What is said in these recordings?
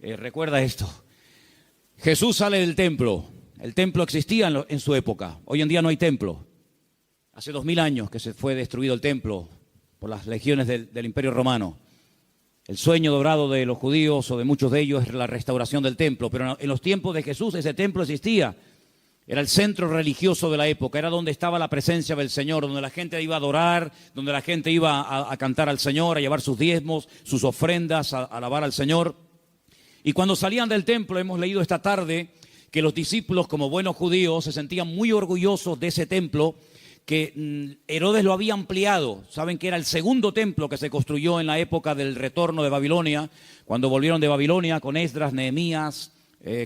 Recuerda esto. Jesús sale del templo. El templo existía en su época. Hoy en día no hay templo. Hace 2000 años que se fue destruido el templo por las legiones del Imperio Romano. El sueño dorado de los judíos o de muchos de ellos es la restauración del templo. Pero en los tiempos de Jesús ese templo existía. Era el centro religioso de la época, era donde estaba la presencia del Señor, donde la gente iba a adorar, donde la gente iba a cantar al Señor, a llevar sus diezmos, sus ofrendas, a alabar al Señor. Y cuando salían del templo, hemos leído esta tarde que los discípulos, como buenos judíos, se sentían muy orgullosos de ese templo, que Herodes lo había ampliado. Saben que era el segundo templo que se construyó en la época del retorno de Babilonia, cuando volvieron de Babilonia con Esdras, Nehemías,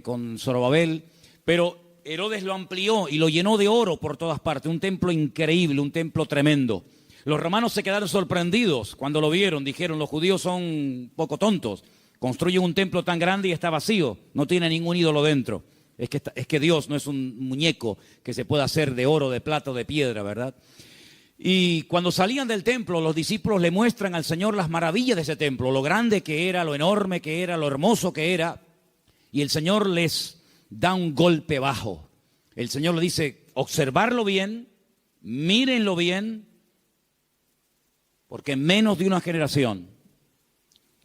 con Zorobabel, pero Herodes lo amplió y lo llenó de oro por todas partes, un templo increíble, un templo tremendo. Los romanos se quedaron sorprendidos cuando lo vieron, dijeron, los judíos son un poco tontos, construyen un templo tan grande y está vacío, no tiene ningún ídolo dentro. Es que Dios no es un muñeco que se pueda hacer de oro, de plata o de piedra, ¿verdad? Y cuando salían del templo, los discípulos le muestran al Señor las maravillas de ese templo, lo grande que era, lo enorme que era, lo hermoso que era, y el Señor les da un golpe bajo. El Señor le dice, observarlo bien, mírenlo bien, porque en menos de una generación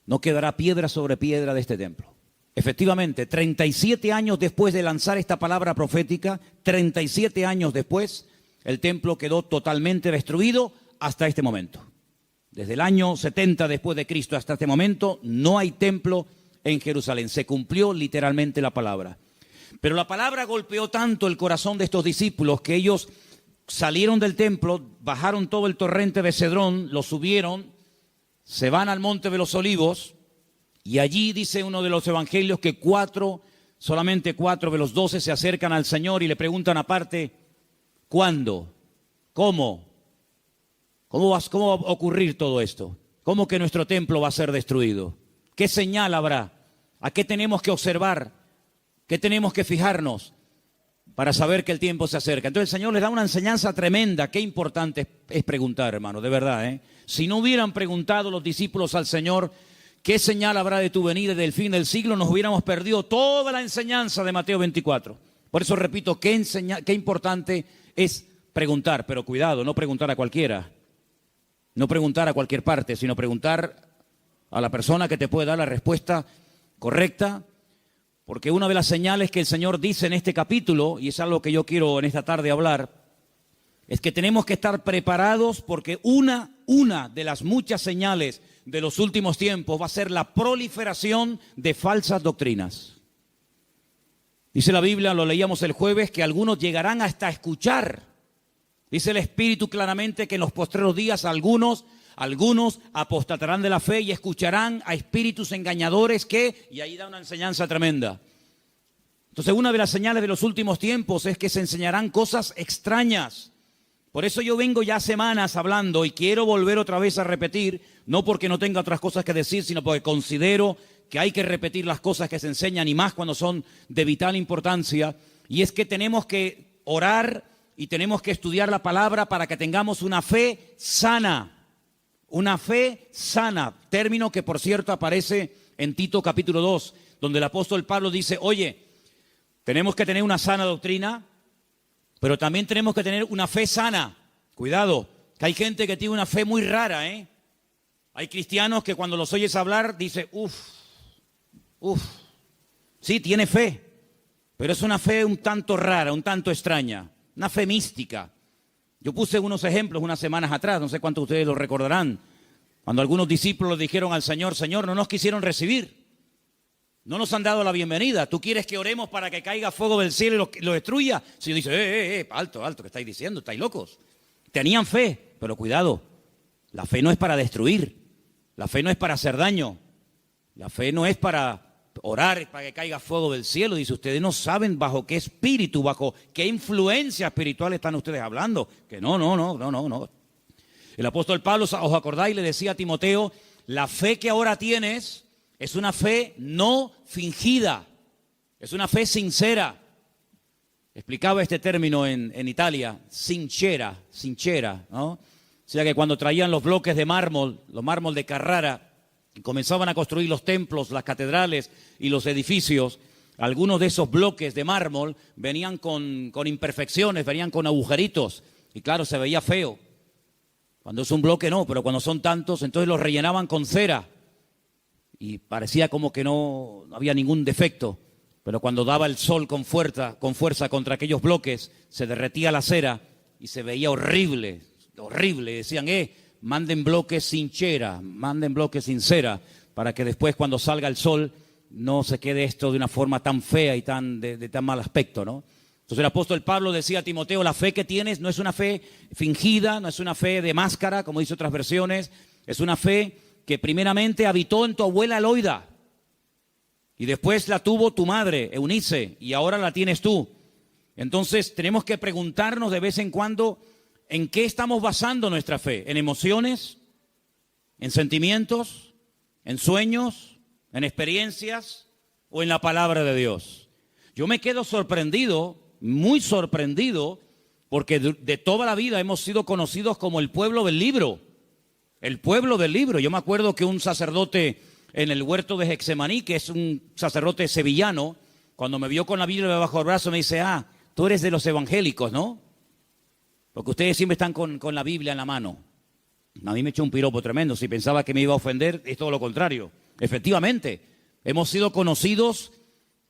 no quedará piedra sobre piedra de este templo. Efectivamente, 37 años después de lanzar esta palabra profética, 37 años después, el templo quedó totalmente destruido hasta este momento. Desde el año 70 después de Cristo hasta este momento, no hay templo en Jerusalén. Se cumplió literalmente la palabra. Pero la palabra golpeó tanto el corazón de estos discípulos que ellos salieron del templo, bajaron todo el torrente de Cedrón, lo subieron, se van al monte de los Olivos y allí dice uno de los evangelios que solamente 4 de los 12 se acercan al Señor y le preguntan aparte, ¿cuándo? ¿Cómo? ¿Cómo va a ocurrir todo esto? ¿Cómo que nuestro templo va a ser destruido? ¿Qué señal habrá? ¿A qué tenemos que observar? ¿Qué tenemos que fijarnos para saber que el tiempo se acerca? Entonces el Señor les da una enseñanza tremenda. Qué importante es preguntar, hermano, de verdad. Si no hubieran preguntado los discípulos al Señor, ¿qué señal habrá de tu venida y del fin del siglo? Nos hubiéramos perdido toda la enseñanza de Mateo 24. Por eso repito, qué importante es preguntar. Pero cuidado, no preguntar a cualquiera. No preguntar a cualquier parte, sino preguntar a la persona que te puede dar la respuesta correcta. Porque una de las señales que el Señor dice en este capítulo, y es algo que yo quiero en esta tarde hablar, es que tenemos que estar preparados porque una de las muchas señales de los últimos tiempos va a ser la proliferación de falsas doctrinas. Dice la Biblia, lo leíamos el jueves, que algunos llegarán hasta escuchar. Dice el Espíritu claramente que en los postreros días algunos apostatarán de la fe y escucharán a espíritus engañadores y ahí da una enseñanza tremenda. Entonces, una de las señales de los últimos tiempos es que se enseñarán cosas extrañas. Por eso yo vengo ya semanas hablando y quiero volver otra vez a repetir, no porque no tenga otras cosas que decir, sino porque considero que hay que repetir las cosas que se enseñan y más cuando son de vital importancia. Y es que tenemos que orar y tenemos que estudiar la palabra para que tengamos una fe sana. Una fe sana, término que por cierto aparece en Tito capítulo 2, donde el apóstol Pablo dice, oye, tenemos que tener una sana doctrina, pero también tenemos que tener una fe sana. Cuidado, que hay gente que tiene una fe muy rara, Hay cristianos que cuando los oyes hablar, dice, sí, tiene fe, pero es una fe un tanto rara, un tanto extraña, una fe mística. Yo puse unos ejemplos unas semanas atrás, no sé cuántos de ustedes lo recordarán, cuando algunos discípulos dijeron al Señor, Señor, no nos quisieron recibir, no nos han dado la bienvenida, ¿tú quieres que oremos para que caiga fuego del cielo y lo destruya? Si dice, alto, ¿qué estáis diciendo? ¿Estáis locos? Tenían fe, pero cuidado, la fe no es para destruir, la fe no es para hacer daño, la fe no es para orar para que caiga fuego del cielo. Dice, ustedes no saben bajo qué espíritu, bajo qué influencia espiritual están ustedes hablando. Que no. El apóstol Pablo, ¿os acordáis? Le decía a Timoteo, la fe que ahora tienes es una fe no fingida, es una fe sincera. Explicaba este término en Italia, sincera, ¿no? O sea que cuando traían los bloques de mármol, los mármol de Carrara, y comenzaban a construir los templos, las catedrales y los edificios, algunos de esos bloques de mármol venían con imperfecciones, venían con agujeritos, y claro, se veía feo. Cuando es un bloque no, pero cuando son tantos, entonces los rellenaban con cera, y parecía como que no había ningún defecto, pero cuando daba el sol con fuerza contra aquellos bloques, se derretía la cera y se veía horrible, horrible. Decían, manden bloques sin cera, manden bloques sin cera, para que después cuando salga el sol no se quede esto de una forma tan fea y de tan mal aspecto, ¿no? Entonces el apóstol Pablo decía a Timoteo, la fe que tienes no es una fe fingida, no es una fe de máscara, como dice otras versiones, es una fe que primeramente habitó en tu abuela Loida, y después la tuvo tu madre, Eunice, y ahora la tienes tú. Entonces tenemos que preguntarnos de vez en cuando, ¿en qué estamos basando nuestra fe? ¿En emociones? ¿En sentimientos? ¿En sueños? ¿En experiencias? ¿O en la palabra de Dios? Yo me quedo sorprendido, muy sorprendido, porque de toda la vida hemos sido conocidos como el pueblo del libro. El pueblo del libro. Yo me acuerdo que un sacerdote en el huerto de Getsemaní, que es un sacerdote sevillano, cuando me vio con la Biblia bajo el brazo me dice, tú eres de los evangélicos, ¿no? Porque ustedes siempre están con la Biblia en la mano. A mí me echó un piropo tremendo. Si pensaba que me iba a ofender, es todo lo contrario. Efectivamente, hemos sido conocidos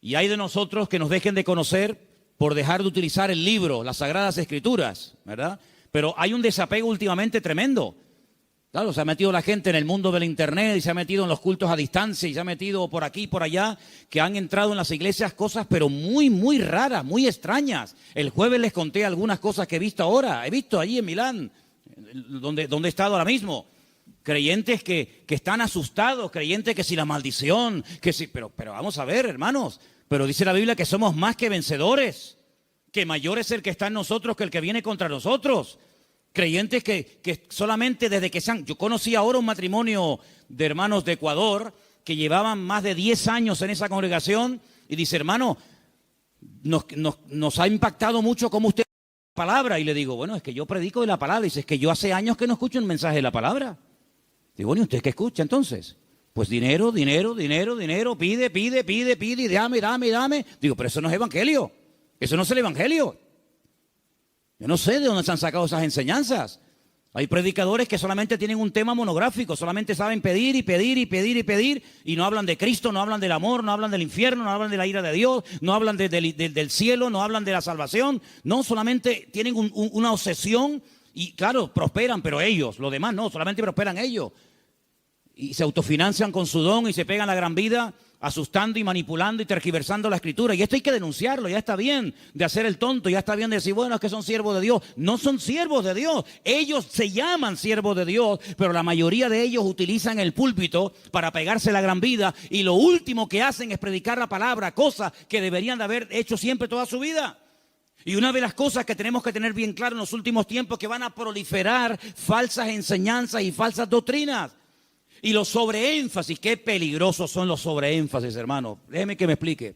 y hay de nosotros que nos dejen de conocer por dejar de utilizar el libro, las Sagradas Escrituras, ¿verdad? Pero hay un desapego últimamente tremendo. Claro, se ha metido la gente en el mundo del internet y se ha metido en los cultos a distancia y se ha metido por aquí y por allá, que han entrado en las iglesias cosas pero muy, muy raras, muy extrañas. El jueves les conté algunas cosas que he visto ahora. He visto allí en Milán, donde he estado ahora mismo. Creyentes que están asustados, creyentes que si la maldición, que si... Pero vamos a ver, hermanos, pero dice la Biblia que somos más que vencedores, que mayor es el que está en nosotros que el que viene contra nosotros. Creyentes que solamente desde que Yo conocí ahora un matrimonio de hermanos de Ecuador que llevaban más de 10 años en esa congregación y dice, hermano, nos ha impactado mucho cómo usted la palabra. Y le digo, bueno, es que yo predico de la palabra. Y dice, es que yo hace años que no escucho un mensaje de la palabra. Digo, bueno, ¿y usted qué escucha entonces? Pues dinero, pide, y dame. Digo, pero eso no es evangelio. Eso no es el evangelio. Yo no sé de dónde se han sacado esas enseñanzas. Hay predicadores que solamente tienen un tema monográfico, solamente saben pedir y no hablan de Cristo, no hablan del amor, no hablan del infierno, no hablan de la ira de Dios, no hablan del cielo, no hablan de la salvación. No, solamente tienen una obsesión y claro, prosperan, pero ellos, los demás no, solamente prosperan ellos. Y se autofinancian con su don y se pegan la gran vida asustando y manipulando y tergiversando la escritura. Y esto hay que denunciarlo. Ya está bien de hacer el tonto, ya está bien de decir, bueno, es que son siervos de Dios. No son siervos de Dios. Ellos se llaman siervos de Dios, pero la mayoría de ellos utilizan el púlpito para pegarse la gran vida y lo último que hacen es predicar la palabra, cosa que deberían de haber hecho siempre toda su vida. Y una de las cosas que tenemos que tener bien claro en los últimos tiempos es que van a proliferar falsas enseñanzas y falsas doctrinas. Y los sobreénfasis, qué peligrosos son los sobreénfasis, hermano. Déjeme que me explique.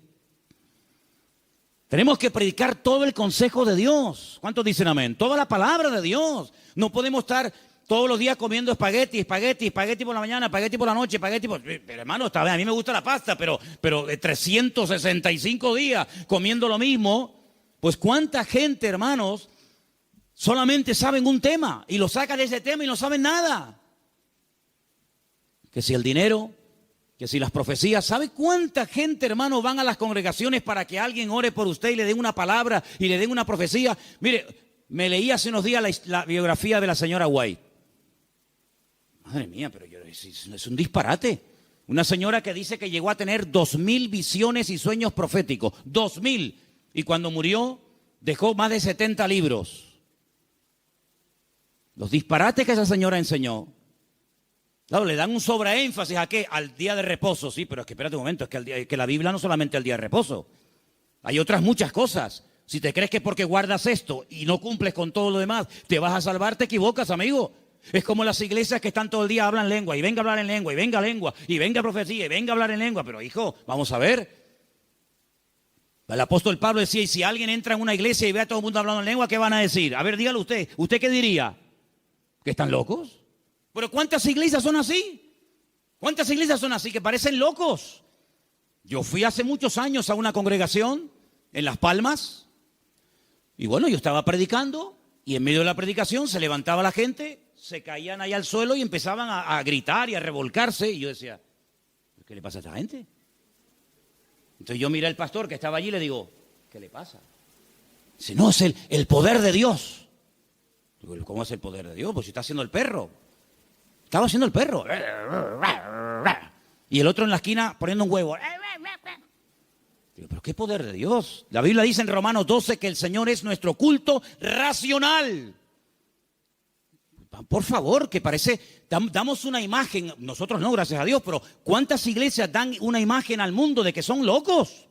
Tenemos que predicar todo el consejo de Dios. ¿Cuántos dicen amén? Toda la palabra de Dios. No podemos estar todos los días comiendo espagueti por la mañana, espagueti por la noche, Pero hermano, está bien, a mí me gusta la pasta, pero 365 días comiendo lo mismo. Pues cuánta gente, hermanos, solamente saben un tema y lo sacan de ese tema y no saben nada. Que si el dinero, que si las profecías. ¿Sabe cuánta gente, hermano, van a las congregaciones para que alguien ore por usted y le den una palabra y le den una profecía? Mire, me leí hace unos días la biografía de la señora White. Madre mía, pero es un disparate. Una señora que dice que llegó a tener 2000 visiones y sueños proféticos. 2000. Y cuando murió, dejó más de 70 libros. Los disparates que esa señora enseñó. Claro, le dan un sobreénfasis ¿a qué? Al día de reposo, sí, pero es que espérate un momento, es que la Biblia no solamente el día de reposo. Hay otras muchas cosas. Si te crees que porque guardas esto y no cumples con todo lo demás, te vas a salvar, te equivocas, amigo. Es como las iglesias que están todo el día hablan lengua, y venga a hablar en lengua, y venga profecía, y venga a hablar en lengua. Pero hijo, vamos a ver. El apóstol Pablo decía, y si alguien entra en una iglesia y ve a todo el mundo hablando en lengua, ¿qué van a decir? A ver, dígalo usted. ¿Usted qué diría? ¿Que están locos? ¿Pero cuántas iglesias son así? ¿Cuántas iglesias son así que parecen locos? Yo fui hace muchos años a una congregación en Las Palmas y bueno, yo estaba predicando y en medio de la predicación se levantaba la gente, se caían ahí al suelo y empezaban a gritar y a revolcarse y yo decía, ¿qué le pasa a esta gente? Entonces yo miré al pastor que estaba allí y le digo, ¿qué le pasa? Dice, no, es el poder de Dios. Digo, ¿cómo es el poder de Dios? Pues si está haciendo el perro. Estaba haciendo el perro. Y el otro en la esquina poniendo un huevo. Digo, ¿pero qué poder de Dios? La Biblia dice en Romanos 12 que el Señor es nuestro culto racional. Por favor, que parece, damos una imagen, nosotros no, gracias a Dios, pero ¿cuántas iglesias dan una imagen al mundo de que son locos?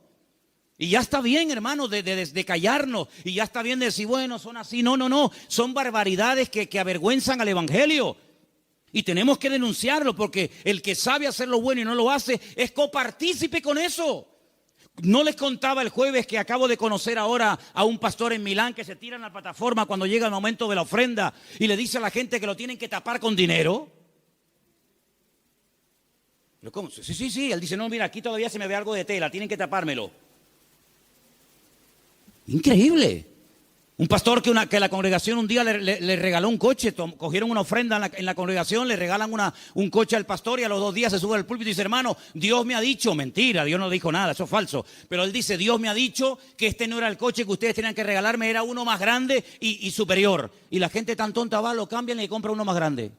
Y ya está bien, hermano, de callarnos. Y ya está bien de decir, bueno, son así. No, no, no. Son barbaridades que avergüenzan al evangelio. Y tenemos que denunciarlo porque el que sabe hacer lo bueno y no lo hace es copartícipe con eso. No les contaba el jueves que acabo de conocer ahora a un pastor en Milán que se tira en la plataforma cuando llega el momento de la ofrenda y le dice a la gente que lo tienen que tapar con dinero. ¿Pero cómo? Sí. Él dice, no, mira, aquí todavía se me ve algo de tela, tienen que tapármelo. Increíble. Un pastor que la congregación un día le regaló un coche, cogieron una ofrenda en la congregación, le regalan un coche al pastor y a los 2 días se sube al púlpito y dice, hermano, Dios me ha dicho, mentira, Dios no dijo nada, eso es falso, pero él dice, Dios me ha dicho que este no era el coche que ustedes tenían que regalarme, era uno más grande y superior. Y la gente tan tonta va, lo cambian y le compra uno más grande.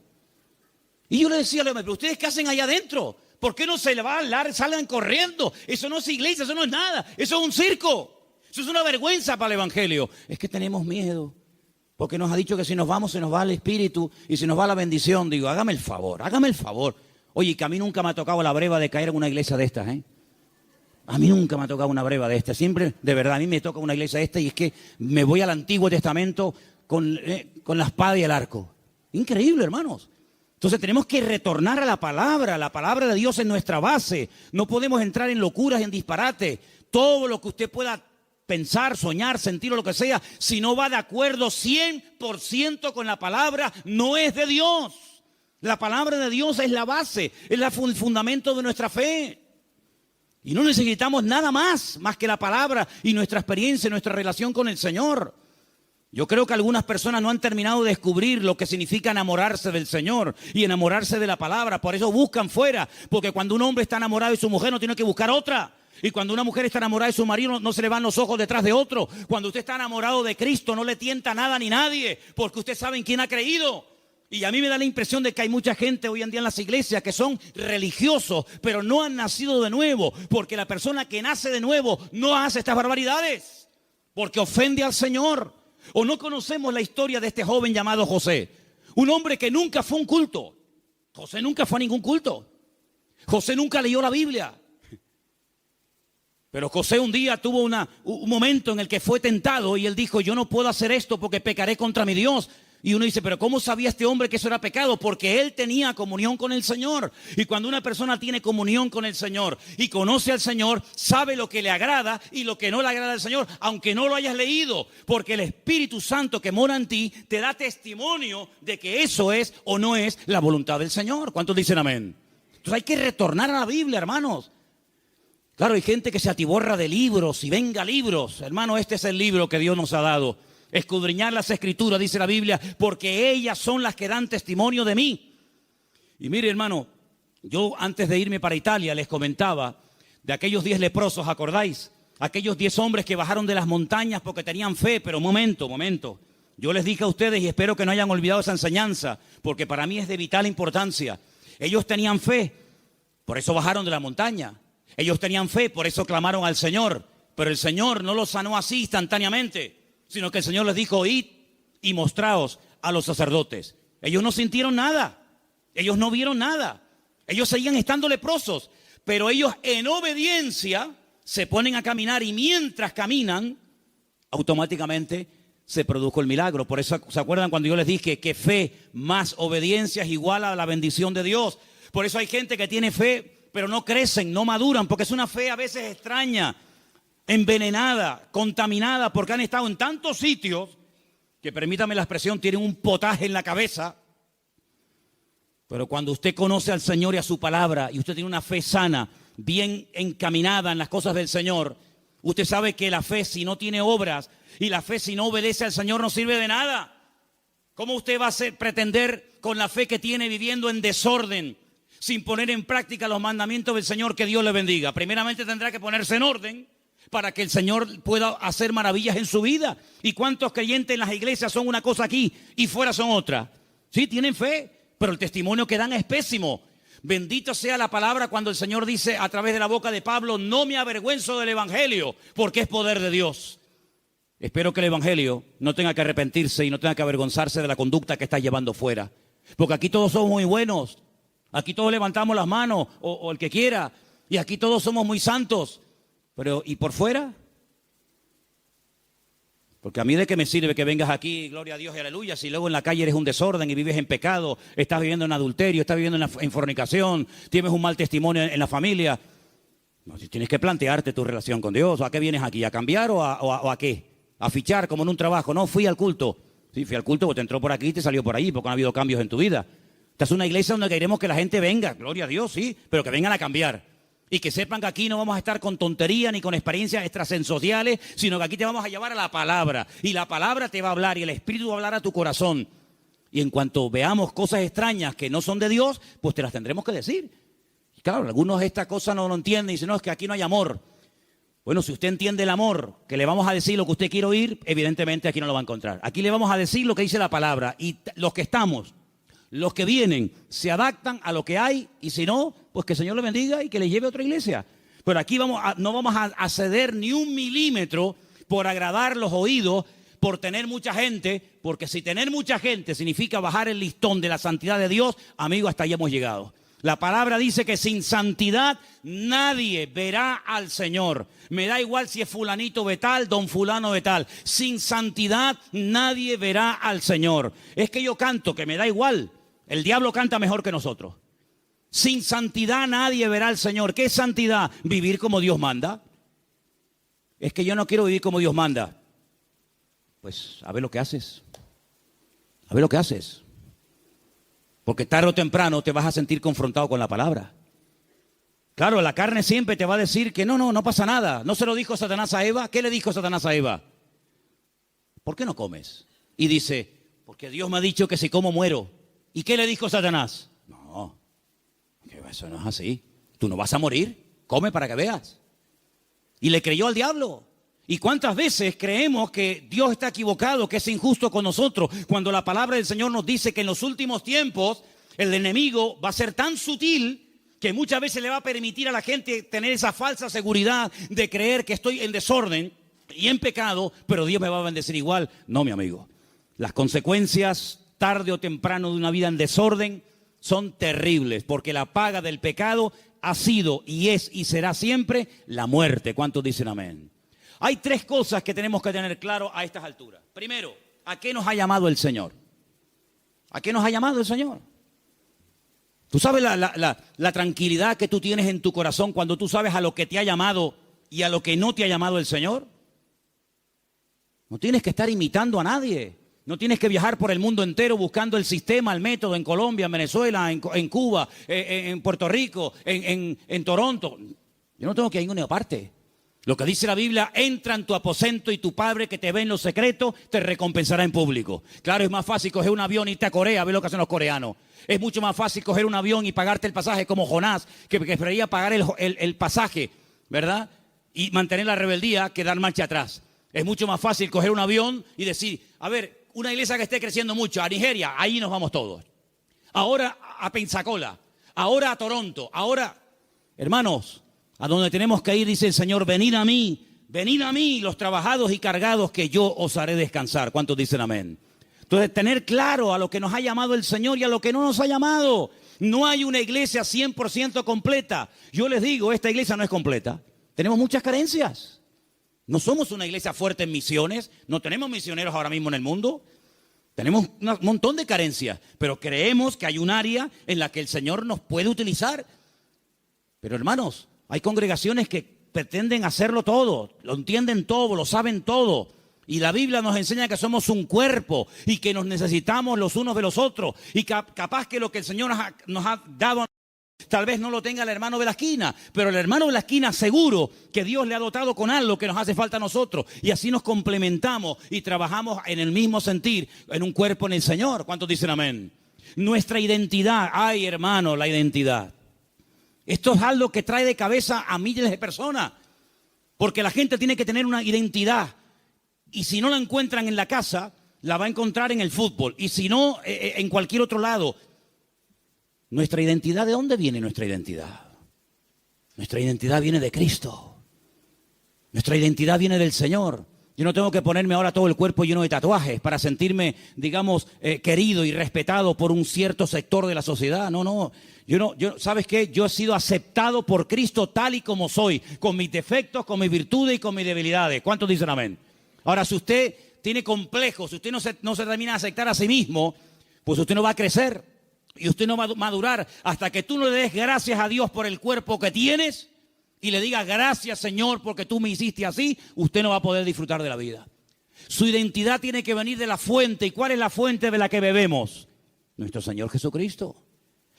Y yo le decía, pero ¿ustedes qué hacen allá adentro? ¿Por qué no se le va a hablar, salgan corriendo? Eso no es iglesia, eso no es nada, eso es un circo. Eso es una vergüenza para el evangelio. Es que tenemos miedo, porque nos ha dicho que si nos vamos se nos va el espíritu y se nos va la bendición. Digo, hágame el favor. Oye, que a mí nunca me ha tocado la breva de caer en una iglesia de estas, ¿eh? A mí nunca me ha tocado una breva de estas. Siempre, de verdad, a mí me toca una iglesia de estas y es que me voy al Antiguo Testamento con la espada y el arco. Increíble, hermanos. Entonces tenemos que retornar a la palabra de Dios es nuestra base. No podemos entrar en locuras, en disparate. Todo lo que usted pueda pensar, soñar, sentir o lo que sea, si no va de acuerdo 100% con la palabra, no es de Dios. La palabra de Dios es la base, es el fundamento de nuestra fe. Y no necesitamos nada más que la palabra y nuestra experiencia, nuestra relación con el Señor. Yo creo que algunas personas no han terminado de descubrir lo que significa enamorarse del Señor y enamorarse de la palabra. Por eso buscan fuera, porque cuando un hombre está enamorado de su mujer no tiene que buscar otra. Y cuando una mujer está enamorada de su marido, no se le van los ojos detrás de otro. Cuando usted está enamorado de Cristo, no le tienta nada ni nadie, porque usted sabe en quién ha creído. Y a mí me da la impresión de que hay mucha gente hoy en día en las iglesias que son religiosos, pero no han nacido de nuevo, porque la persona que nace de nuevo no hace estas barbaridades, porque ofende al Señor. O no conocemos la historia de este joven llamado José, un hombre que nunca fue a un culto. José nunca fue a ningún culto. José nunca leyó la Biblia. Pero José un día tuvo un momento en el que fue tentado y él dijo, yo no puedo hacer esto porque pecaré contra mi Dios. Y uno dice, pero ¿cómo sabía este hombre que eso era pecado? Porque él tenía comunión con el Señor. Y cuando una persona tiene comunión con el Señor y conoce al Señor, sabe lo que le agrada y lo que no le agrada al Señor, aunque no lo hayas leído. Porque el Espíritu Santo que mora en ti te da testimonio de que eso es o no es la voluntad del Señor. ¿Cuántos dicen amén? Entonces hay que retornar a la Biblia, hermanos. Claro, hay gente que se atiborra de libros y venga libros. Hermano, este es el libro que Dios nos ha dado. Escudriñar las Escrituras, dice la Biblia, porque ellas son las que dan testimonio de mí. Y mire, hermano, yo antes de irme para Italia les comentaba de aquellos 10 leprosos, ¿acordáis? Aquellos 10 hombres que bajaron de las montañas porque tenían fe, pero momento. Yo les dije a ustedes y espero que no hayan olvidado esa enseñanza, porque para mí es de vital importancia. Ellos tenían fe, por eso bajaron de la montaña. Ellos tenían fe, por eso clamaron al Señor. Pero el Señor no los sanó así instantáneamente, sino que el Señor les dijo, id y mostraos a los sacerdotes. Ellos no sintieron nada, ellos no vieron nada, ellos seguían estando leprosos, pero ellos en obediencia se ponen a caminar y mientras caminan, automáticamente se produjo el milagro. Por eso, ¿se acuerdan cuando yo les dije que fe más obediencia es igual a la bendición de Dios? Por eso hay gente que tiene fe, pero no crecen, no maduran, porque es una fe a veces extraña, envenenada, contaminada, porque han estado en tantos sitios que, permítame la expresión, tienen un potaje en la cabeza. Pero cuando usted conoce al Señor y a su palabra y usted tiene una fe sana, bien encaminada en las cosas del Señor, usted sabe que la fe, si no tiene obras y la fe si no obedece al Señor, no sirve de nada. ¿Cómo usted va a pretender con la fe que tiene viviendo en desorden, sin poner en práctica los mandamientos del Señor? Que Dios le bendiga. Primeramente tendrá que ponerse en orden para que el Señor pueda hacer maravillas en su vida. ¿Y cuántos creyentes en las iglesias son una cosa aquí y fuera son otra? Sí, tienen fe, pero el testimonio que dan es pésimo. Bendito sea la palabra cuando el Señor dice a través de la boca de Pablo: no me avergüenzo del evangelio, porque es poder de Dios. Espero que el evangelio no tenga que arrepentirse y no tenga que avergonzarse de la conducta que está llevando fuera. Porque aquí todos somos muy buenos, aquí todos levantamos las manos, o el que quiera, y aquí todos somos muy santos. Pero, ¿y por fuera? Porque a mí de qué me sirve que vengas aquí, gloria a Dios y aleluya, si luego en la calle eres un desorden y vives en pecado, estás viviendo en adulterio, estás viviendo en fornicación, tienes un mal testimonio en la familia. No, tienes que plantearte tu relación con Dios. ¿A qué vienes aquí? ¿A cambiar o a qué? ¿A fichar como en un trabajo? No, fui al culto. Sí, fui al culto porque te entró por aquí y te salió por ahí, porque no ha habido cambios en tu vida. Esta es una iglesia donde queremos que la gente venga, gloria a Dios, sí, pero que vengan a cambiar. Y que sepan que aquí no vamos a estar con tonterías ni con experiencias extrasensoriales, sino que aquí te vamos a llevar a la palabra. Y la palabra te va a hablar y el Espíritu va a hablar a tu corazón. Y en cuanto veamos cosas extrañas que no son de Dios, pues te las tendremos que decir. Y claro, algunos esta cosa no lo entienden y dicen: no, es que aquí no hay amor. Bueno, si usted entiende el amor, que le vamos a decir lo que usted quiere oír, evidentemente aquí no lo va a encontrar. Aquí le vamos a decir lo que dice la palabra. Y los que estamos, los que vienen, se adaptan a lo que hay, y si no, pues que el Señor le bendiga y que le lleve a otra iglesia. Pero aquí no vamos a ceder ni un milímetro por agradar los oídos, por tener mucha gente, porque si tener mucha gente significa bajar el listón de la santidad de Dios, amigo, hasta ahí hemos llegado. La palabra dice que sin santidad nadie verá al Señor. Me da igual si es fulanito de tal, don fulano de tal. Sin santidad nadie verá al Señor. Es que yo canto, que me da igual. El diablo canta mejor que nosotros. Sin santidad nadie verá al Señor. ¿Qué es santidad? Vivir como Dios manda. Es que yo no quiero vivir como Dios manda. Pues a ver lo que haces. A ver lo que haces. Porque tarde o temprano te vas a sentir confrontado con la palabra. Claro, la carne siempre te va a decir que no pasa nada. ¿No se lo dijo Satanás a Eva? ¿Qué le dijo Satanás a Eva? ¿Por qué no comes? Y dice: porque Dios me ha dicho que si como muero. ¿Y qué le dijo Satanás? No, que eso no es así. Tú no vas a morir, come para que veas. Y le creyó al diablo. ¿Y cuántas veces creemos que Dios está equivocado, que es injusto con nosotros, cuando la palabra del Señor nos dice que en los últimos tiempos el enemigo va a ser tan sutil que muchas veces le va a permitir a la gente tener esa falsa seguridad de creer que estoy en desorden y en pecado, pero Dios me va a bendecir igual? No, mi amigo. Las consecuencias, tarde o temprano, de una vida en desorden son terribles, porque la paga del pecado ha sido y es y será siempre la muerte. ¿Cuántos dicen amén? Hay tres cosas que tenemos que tener claro a estas alturas. Primero, ¿a qué nos ha llamado el Señor? ¿A qué nos ha llamado el Señor? ¿Tú sabes la tranquilidad que tú tienes en tu corazón cuando tú sabes a lo que te ha llamado y a lo que no te ha llamado el Señor? No tienes que estar imitando a nadie. No tienes que viajar por el mundo entero buscando el sistema, el método en Colombia, en Venezuela, en Cuba, en Puerto Rico, en Toronto. Yo no tengo que ir a ninguna parte. Lo que dice la Biblia: entra en tu aposento y tu Padre que te ve en lo secreto te recompensará en público. Claro, es más fácil coger un avión y irte a Corea a ver lo que hacen los coreanos. Es mucho más fácil coger un avión y pagarte el pasaje como Jonás, que prefería pagar el pasaje, ¿verdad? Y mantener la rebeldía que dar marcha atrás. Es mucho más fácil coger un avión y decir: a ver, una iglesia que esté creciendo mucho, a Nigeria, ahí nos vamos todos. Ahora a Pensacola, ahora a Toronto, ahora, hermanos, a donde tenemos que ir, dice el Señor: venid a mí, los trabajados y cargados, que yo os haré descansar. ¿Cuántos dicen amén? Entonces, tener claro a lo que nos ha llamado el Señor y a lo que no nos ha llamado. No hay una iglesia 100% completa. Yo les digo, esta iglesia no es completa. Tenemos muchas carencias. No somos una iglesia fuerte en misiones. No tenemos misioneros ahora mismo en el mundo. Tenemos un montón de carencias. Pero creemos que hay un área en la que el Señor nos puede utilizar. Pero hermanos, hay congregaciones que pretenden hacerlo todo, lo entienden todo, lo saben todo. Y la Biblia nos enseña que somos un cuerpo y que nos necesitamos los unos de los otros. Y capaz que lo que el Señor nos ha dado, tal vez no lo tenga el hermano de la esquina, pero el hermano de la esquina seguro que Dios le ha dotado con algo que nos hace falta a nosotros. Y así nos complementamos y trabajamos en el mismo sentir, en un cuerpo en el Señor. ¿Cuántos dicen amén? Nuestra identidad, ay hermano, la identidad. Esto es algo que trae de cabeza a miles de personas, porque la gente tiene que tener una identidad. Y si no la encuentran en la casa, la va a encontrar en el fútbol. Y si no, en cualquier otro lado. ¿Nuestra identidad? ¿De dónde viene nuestra identidad? Nuestra identidad viene de Cristo. Nuestra identidad viene del Señor. Yo no tengo que ponerme ahora todo el cuerpo lleno de tatuajes para sentirme, digamos, querido y respetado por un cierto sector de la sociedad. No. ¿Sabes qué? Yo he sido aceptado por Cristo tal y como soy, con mis defectos, con mis virtudes y con mis debilidades. ¿Cuántos dicen amén? Ahora, si usted tiene complejos, si usted no se termina de aceptar a sí mismo, pues usted no va a crecer y usted no va a madurar hasta que tú no le des gracias a Dios por el cuerpo que tienes y le digas gracias, Señor, porque tú me hiciste así, usted no va a poder disfrutar de la vida. Su identidad tiene que venir de la fuente. ¿Y cuál es la fuente de la que bebemos? Nuestro Señor Jesucristo.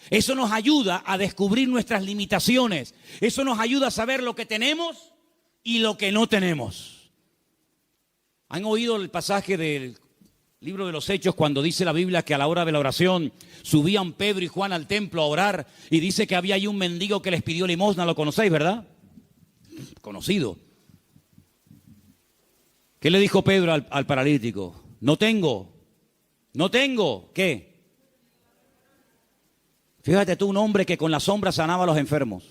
Eso nos ayuda a descubrir nuestras limitaciones. Eso nos ayuda a saber lo que tenemos y lo que no tenemos. ¿Han oído el pasaje del libro de los Hechos cuando dice la Biblia que a la hora de la oración subían Pedro y Juan al templo a orar y dice que había ahí un mendigo que les pidió limosna? Lo conocéis, ¿verdad? Conocido. ¿Qué le dijo Pedro al paralítico? No tengo. ¿Qué? Fíjate tú, un hombre que con la sombra sanaba a los enfermos.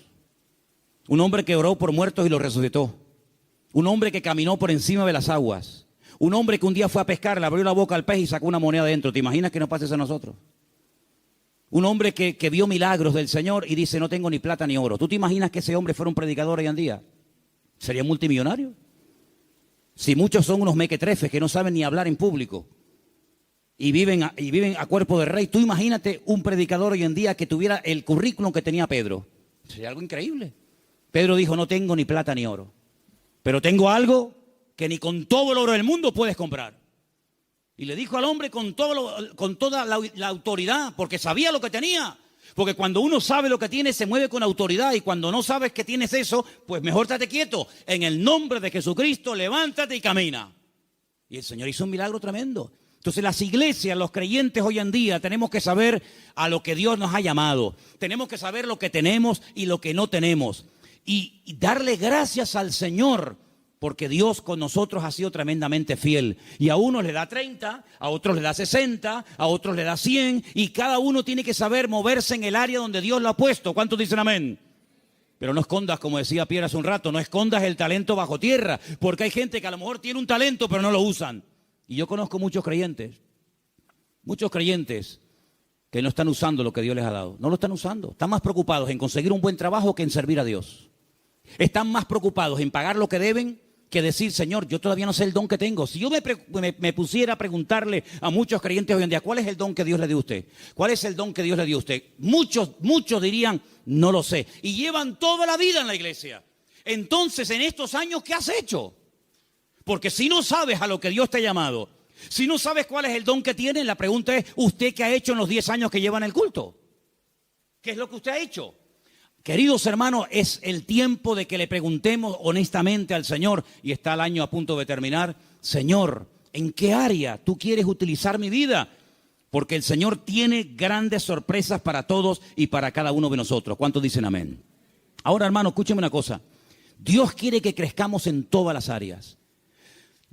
Un hombre que oró por muertos y los resucitó. Un hombre que caminó por encima de las aguas. Un hombre que un día fue a pescar, le abrió la boca al pez y sacó una moneda dentro. ¿Te imaginas que nos pase eso a nosotros? Un hombre que vio milagros del Señor y dice, no tengo ni plata ni oro. ¿Tú te imaginas que ese hombre fuera un predicador hoy en día? ¿Sería multimillonario? Si muchos son unos mequetrefes que no saben ni hablar en público y viven a cuerpo de rey, tú imagínate un predicador hoy en día que tuviera el currículum que tenía Pedro. Sería algo increíble. Pedro dijo, no tengo ni plata ni oro, pero tengo algo que ni con todo el oro del mundo puedes comprar. Y le dijo al hombre con toda la autoridad, porque sabía lo que tenía. Porque cuando uno sabe lo que tiene, se mueve con autoridad. Y cuando no sabes que tienes eso, pues mejor estate quieto. En el nombre de Jesucristo, levántate y camina. Y el Señor hizo un milagro tremendo. Entonces las iglesias, los creyentes hoy en día, tenemos que saber a lo que Dios nos ha llamado. Tenemos que saber lo que tenemos y lo que no tenemos. Y darle gracias al Señor, porque Dios con nosotros ha sido tremendamente fiel. Y a unos le da 30, a otros le da 60, a otros le da 100. Y cada uno tiene que saber moverse en el área donde Dios lo ha puesto. ¿Cuántos dicen amén? Pero no escondas, como decía Pierre hace un rato, no escondas el talento bajo tierra. Porque hay gente que a lo mejor tiene un talento, pero no lo usan. Y yo conozco muchos creyentes que no están usando lo que Dios les ha dado. No lo están usando. Están más preocupados en conseguir un buen trabajo que en servir a Dios. Están más preocupados en pagar lo que deben que decir, Señor, yo todavía no sé el don que tengo. Si yo me pusiera a preguntarle a muchos creyentes hoy en día, ¿cuál es el don que Dios le dio a usted? ¿Cuál es el don que Dios le dio a usted? Muchos dirían, no lo sé. Y llevan toda la vida en la iglesia. Entonces, en estos años, ¿qué has hecho? Porque si no sabes a lo que Dios te ha llamado, si no sabes cuál es el don que tienes, la pregunta es, ¿usted qué ha hecho en los 10 años que lleva en el culto? ¿Qué es lo que usted ha hecho? Queridos hermanos, es el tiempo de que le preguntemos honestamente al Señor, y está el año a punto de terminar, Señor, ¿en qué área tú quieres utilizar mi vida? Porque el Señor tiene grandes sorpresas para todos y para cada uno de nosotros. ¿Cuántos dicen amén? Ahora, hermano, escúcheme una cosa. Dios quiere que crezcamos en todas las áreas.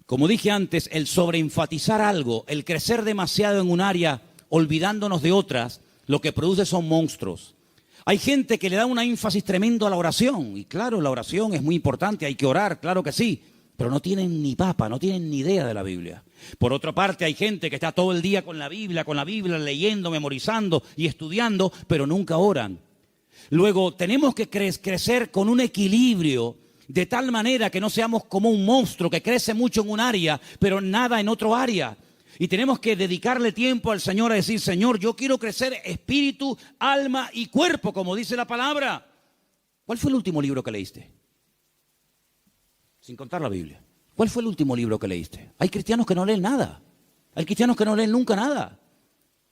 Como dije antes, el sobreenfatizar algo, el crecer demasiado en un área, olvidándonos de otras, lo que produce son monstruos. Hay gente que le da un énfasis tremendo a la oración. Y claro, la oración es muy importante, hay que orar, claro que sí. Pero no tienen ni papa, no tienen ni idea de la Biblia. Por otra parte, hay gente que está todo el día con la Biblia, leyendo, memorizando y estudiando, pero nunca oran. Luego, tenemos que crecer con un equilibrio, de tal manera que no seamos como un monstruo que crece mucho en un área, pero nada en otro área. Y tenemos que dedicarle tiempo al Señor a decir, Señor, yo quiero crecer espíritu, alma y cuerpo, como dice la palabra. ¿Cuál fue el último libro que leíste? Sin contar la Biblia. ¿Cuál fue el último libro que leíste? Hay cristianos que no leen nada. Hay cristianos que no leen nunca nada.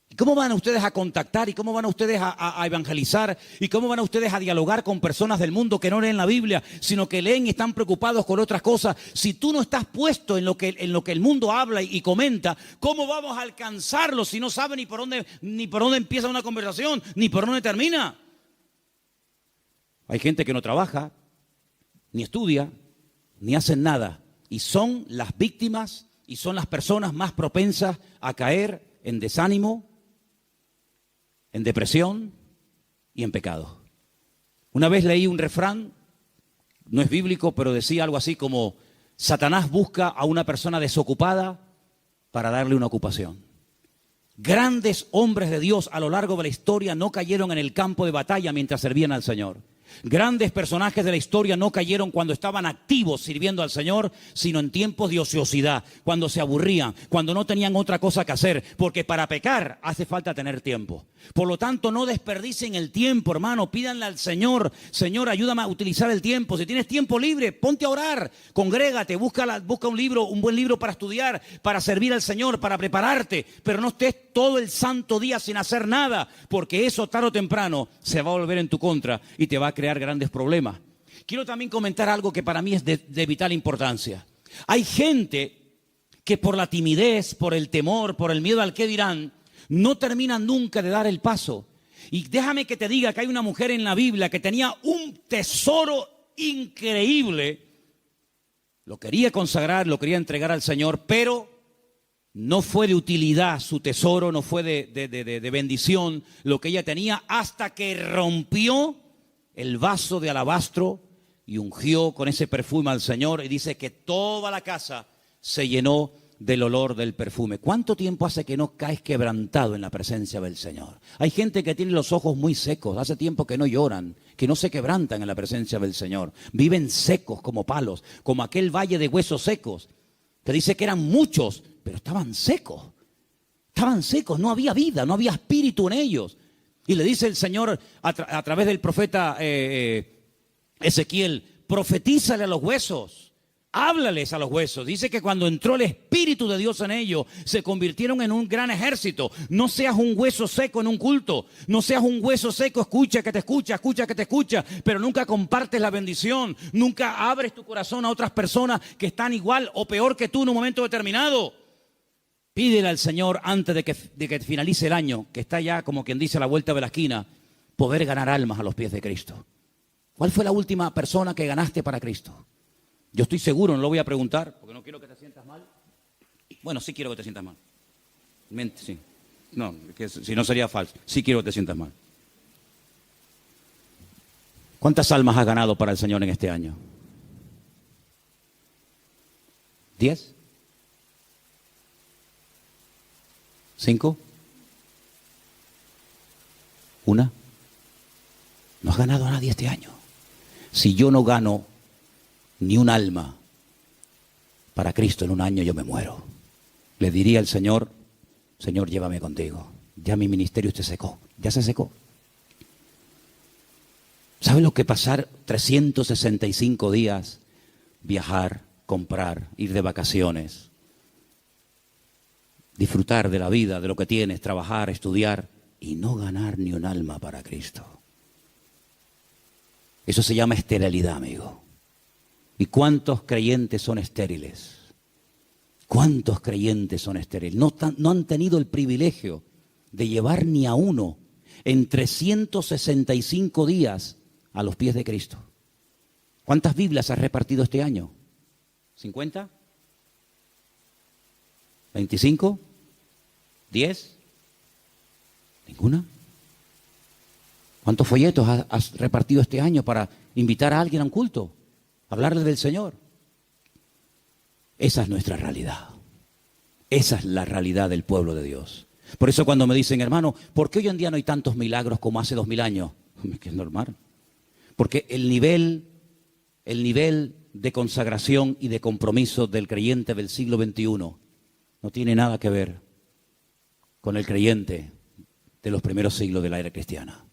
¿Y cómo van ustedes a contactar? ¿Y cómo van ustedes a evangelizar? ¿Y cómo van ustedes a dialogar con personas del mundo que no leen la Biblia, sino que leen y están preocupados con otras cosas? Si tú no estás puesto en lo que el mundo habla y comenta, ¿cómo vamos a alcanzarlo si no saben ni por dónde empieza una conversación, ni por dónde termina? Hay gente que no trabaja, ni estudia, ni hacen nada. Y son las víctimas y son las personas más propensas a caer en desánimo, en depresión y en pecado. Una vez leí un refrán, no es bíblico, pero decía algo así como: Satanás busca a una persona desocupada para darle una ocupación. Grandes hombres de Dios a lo largo de la historia no cayeron en el campo de batalla mientras servían al Señor. Grandes personajes de la historia no cayeron cuando estaban activos sirviendo al Señor, sino en tiempos de ociosidad, cuando se aburrían, cuando no tenían otra cosa que hacer, porque para pecar hace falta tener tiempo. Por lo tanto, no desperdicien el tiempo, hermano. Pídanle al Señor: Señor, ayúdame a utilizar el tiempo. Si tienes tiempo libre, ponte a orar, congrégate, busca un libro, un buen libro para estudiar, para servir al Señor, para prepararte, pero no estés todo el santo día sin hacer nada, porque eso tarde o temprano se va a volver en tu contra y te va a crear grandes problemas. Quiero también comentar algo que para mí es de vital importancia. Hay gente que por la timidez, por el temor, por el miedo al qué dirán, no terminan nunca de dar el paso. Y déjame que te diga que hay una mujer en la Biblia que tenía un tesoro increíble. Lo quería consagrar, lo quería entregar al Señor, pero no fue de utilidad su tesoro, no fue de bendición lo que ella tenía, hasta que rompió el vaso de alabastro y ungió con ese perfume al Señor, y dice que toda la casa se llenó del olor del perfume. ¿Cuánto tiempo hace que no caes quebrantado en la presencia del Señor? Hay gente que tiene los ojos muy secos, hace tiempo que no lloran, que no se quebrantan en la presencia del Señor. Viven secos como palos, como aquel valle de huesos secos, que dice que eran muchos, pero estaban secos. Estaban secos, no había vida, no había espíritu en ellos. Y le dice el Señor a través del profeta Ezequiel: profetízale a los huesos, háblales a los huesos. Dice que cuando entró el Espíritu de Dios en ellos, se convirtieron en un gran ejército. No seas un hueso seco en un culto, no seas un hueso seco, escucha que te escucha, pero nunca compartes la bendición, nunca abres tu corazón a otras personas que están igual o peor que tú en un momento determinado. Pídele al Señor antes de que finalice el año, que está ya, como quien dice, a la vuelta de la esquina, poder ganar almas a los pies de Cristo. ¿Cuál fue la última persona que ganaste para Cristo? Yo estoy seguro, no lo voy a preguntar, porque no quiero que te sientas mal. Bueno, sí quiero que te sientas mal. Sí. No, que si no sería falso. Sí quiero que te sientas mal. ¿Cuántas almas has ganado para el Señor en este año? ¿10? ¿5? ¿1? No has ganado a nadie este año. Si yo no gano ni un alma para Cristo en un año, yo me muero. Le diría al Señor: Señor, llévame contigo. Ya mi ministerio se secó, ya se secó. ¿Sabe lo que pasar 365 días? Viajar, comprar, ir de vacaciones, disfrutar de la vida, de lo que tienes, trabajar, estudiar y no ganar ni un alma para Cristo. Eso se llama esterilidad, amigo. ¿Y cuántos creyentes son estériles? ¿Cuántos creyentes son estériles? No han tenido el privilegio de llevar ni a uno en 365 días a los pies de Cristo. ¿Cuántas Biblias has repartido este año? ¿50? ¿25? ¿10? ¿Ninguna? ¿Cuántos folletos has repartido este año para invitar a alguien a un culto? Hablarle del Señor. Esa es nuestra realidad. Esa es la realidad del pueblo de Dios. Por eso cuando me dicen: hermano, ¿por qué hoy en día no hay tantos milagros como hace 2000 años? Es que es normal. Porque el nivel de consagración y de compromiso del creyente del siglo XXI no tiene nada que ver con el creyente de los primeros siglos de la era cristiana.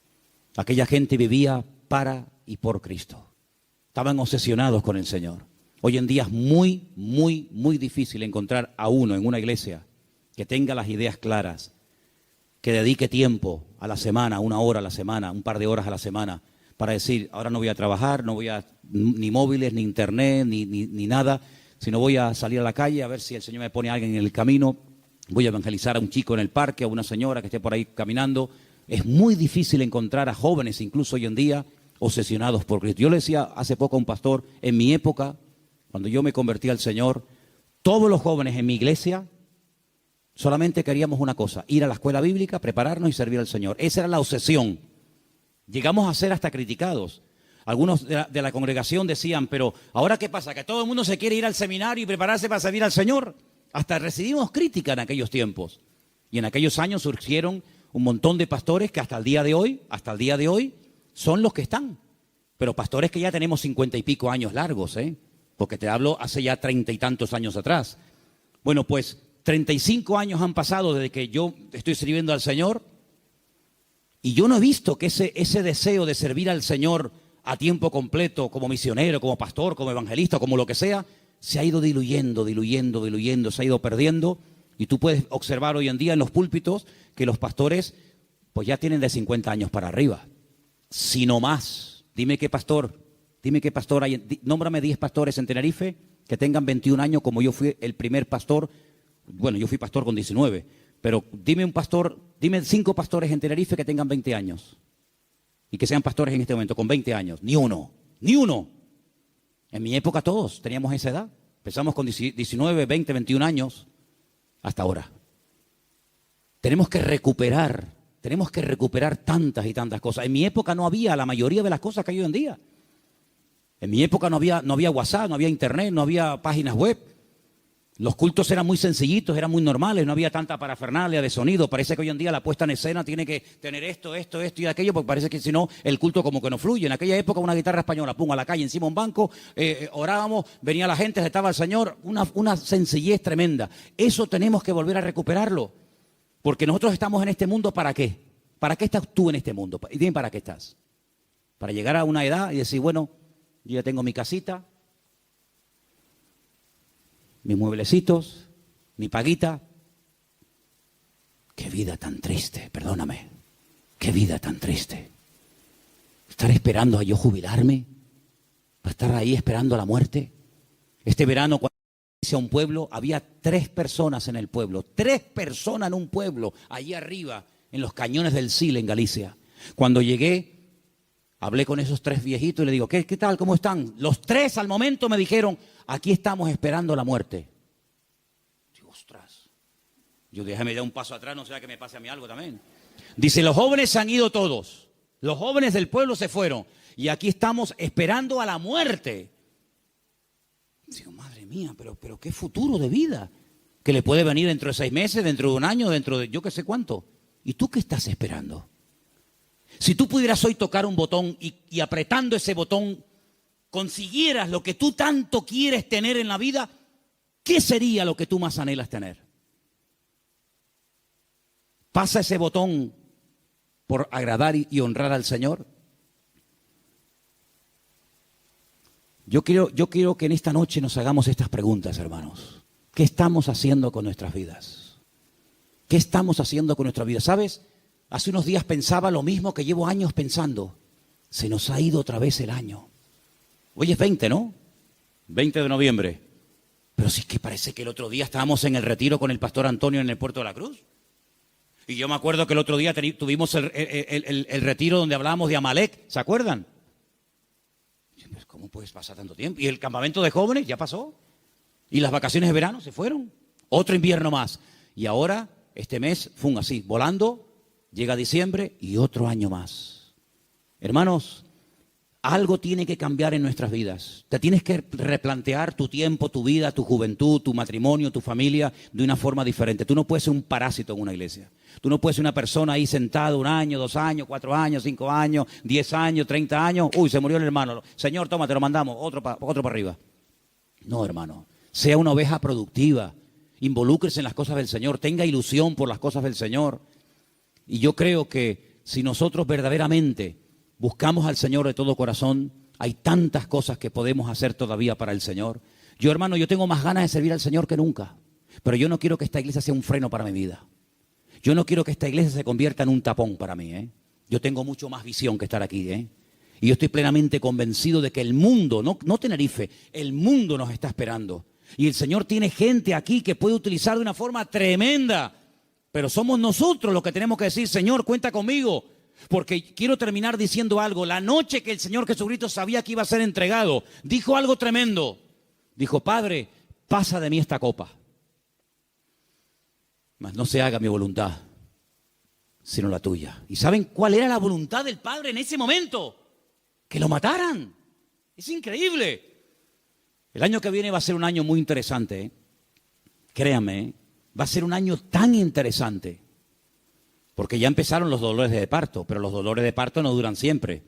Aquella gente vivía para y por Cristo. Estaban obsesionados con el Señor. Hoy en día es muy, muy, muy difícil encontrar a uno en una iglesia que tenga las ideas claras, que dedique tiempo a la semana, 1 hora a la semana, un par de horas a la semana, para decir, ahora no voy a trabajar, no voy a ni móviles, ni internet, ni nada, sino voy a salir a la calle a ver si el Señor me pone a alguien en el camino, voy a evangelizar a un chico en el parque, a una señora que esté por ahí caminando. Es muy difícil encontrar a jóvenes, incluso hoy en día, obsesionados por Cristo. Yo le decía hace poco a un pastor, en mi época, cuando yo me convertí al Señor, todos los jóvenes en mi iglesia solamente queríamos una cosa, ir a la escuela bíblica, prepararnos y servir al Señor. Esa era la obsesión. Llegamos a ser hasta criticados. Algunos de la congregación decían, pero ¿ahora qué pasa? ¿Que todo el mundo se quiere ir al seminario y prepararse para servir al Señor? Hasta recibimos crítica en aquellos tiempos. Y en aquellos años surgieron un montón de pastores que hasta el día de hoy, son los que están. Pero pastores que ya tenemos 50 y pico años largos, porque te hablo hace ya 30 y tantos años atrás. Bueno, pues 35 años han pasado desde que yo estoy sirviendo al Señor y yo no he visto que ese deseo de servir al Señor a tiempo completo, como misionero, como pastor, como evangelista, como lo que sea, se ha ido diluyendo, se ha ido perdiendo. Y tú puedes observar hoy en día en los púlpitos que los pastores pues ya tienen de 50 años para arriba, si no más. Dime qué pastor hay, nómbrame 10 pastores en Tenerife que tengan 21 años como yo fui el primer pastor. Bueno, yo fui pastor con 19, pero dime 5 pastores en Tenerife que tengan 20 años y que sean pastores en este momento con 20 años. Ni uno. En mi época todos teníamos esa edad. Empezamos con 19, 20, 21 años hasta ahora. Tenemos que recuperar tantas y tantas cosas. En mi época no había la mayoría de las cosas que hay hoy en día. En mi época no había WhatsApp, no había internet, no había páginas web. Los cultos eran muy sencillitos, eran muy normales, no había tanta parafernalia de sonido. Parece que hoy en día la puesta en escena tiene que tener esto y aquello, porque parece que si no, el culto como que no fluye. En aquella época una guitarra española, pum, a la calle, encima un banco, orábamos, venía la gente, estaba el Señor, una sencillez tremenda. Eso tenemos que volver a recuperarlo, porque nosotros estamos en este mundo, ¿para qué? ¿Para qué estás tú en este mundo? Y dime, ¿para qué estás? Para llegar a una edad y decir, bueno, yo ya tengo mi casita, mis mueblecitos, mi paguita. Qué vida tan triste, perdóname. Qué vida tan triste. Estar esperando a yo jubilarme, para estar ahí esperando la muerte. Este verano, cuando hice a un pueblo, había 3 personas en el pueblo. 3 personas en un pueblo, allí arriba, en los cañones del Sil, en Galicia. Cuando llegué, hablé con esos 3 viejitos y le digo, ¿qué tal? ¿Cómo están? Los 3 al momento me dijeron, aquí estamos esperando la muerte. Digo, ostras. Yo déjame dar un paso atrás, no sea que me pase a mí algo también. Dice, los jóvenes se han ido todos. Los jóvenes del pueblo se fueron. Y aquí estamos esperando a la muerte. Digo, madre mía, pero qué futuro de vida. Que le puede venir dentro de 6 meses, dentro de un año, dentro de yo qué sé cuánto. ¿Y tú qué estás esperando? Si tú pudieras hoy tocar un botón y apretando ese botón consiguieras lo que tú tanto quieres tener en la vida, ¿qué sería lo que tú más anhelas tener? ¿Pasa ese botón por agradar y honrar al Señor? Yo quiero que en esta noche nos hagamos estas preguntas, hermanos. ¿Qué estamos haciendo con nuestras vidas? ¿Qué estamos haciendo con nuestra vida? ¿Sabes? Hace unos días pensaba lo mismo que llevo años pensando. Se nos ha ido otra vez el año. Hoy es 20, ¿no? 20 de noviembre. Pero sí que parece que el otro día estábamos en el retiro con el pastor Antonio en el Puerto de la Cruz. Y yo me acuerdo que el otro día tuvimos el retiro donde hablábamos de Amalek. ¿Se acuerdan? Pues, ¿cómo puedes pasar tanto tiempo? Y el campamento de jóvenes ya pasó. Y las vacaciones de verano se fueron. Otro invierno más. Y ahora, este mes, fue así, volando. Llega diciembre y otro año más. Hermanos, algo tiene que cambiar en nuestras vidas. Te tienes que replantear tu tiempo, tu vida, tu juventud, tu matrimonio, tu familia de una forma diferente. Tú no puedes ser un parásito en una iglesia. Tú no puedes ser una persona ahí sentada 1 año, 2 años, 4 años, 5 años, 10 años, 30 años. Uy, se murió el hermano. Señor, toma, te lo mandamos, otro para arriba. No, hermano. Sea una oveja productiva. Involúcrese en las cosas del Señor. Tenga ilusión por las cosas del Señor. Y yo creo que si nosotros verdaderamente buscamos al Señor de todo corazón, hay tantas cosas que podemos hacer todavía para el Señor. Yo, hermano, yo tengo más ganas de servir al Señor que nunca, pero yo no quiero que esta iglesia sea un freno para mi vida. Yo no quiero que esta iglesia se convierta en un tapón para mí, ¿eh? Yo tengo mucho más visión que estar aquí, ¿eh? Y yo estoy plenamente convencido de que el mundo, no Tenerife, el mundo nos está esperando. Y el Señor tiene gente aquí que puede utilizar de una forma tremenda. Pero somos nosotros los que tenemos que decir, Señor, cuenta conmigo. Porque quiero terminar diciendo algo. La noche que el Señor Jesucristo sabía que iba a ser entregado, dijo algo tremendo. Dijo, Padre, pasa de mí esta copa. Mas no se haga mi voluntad, sino la tuya. ¿Y saben cuál era la voluntad del Padre en ese momento? Que lo mataran. Es increíble. El año que viene va a ser un año muy interesante, ¿eh? Créanme, ¿eh? Va a ser un año tan interesante. Porque ya empezaron los dolores de parto, pero los dolores de parto no duran siempre.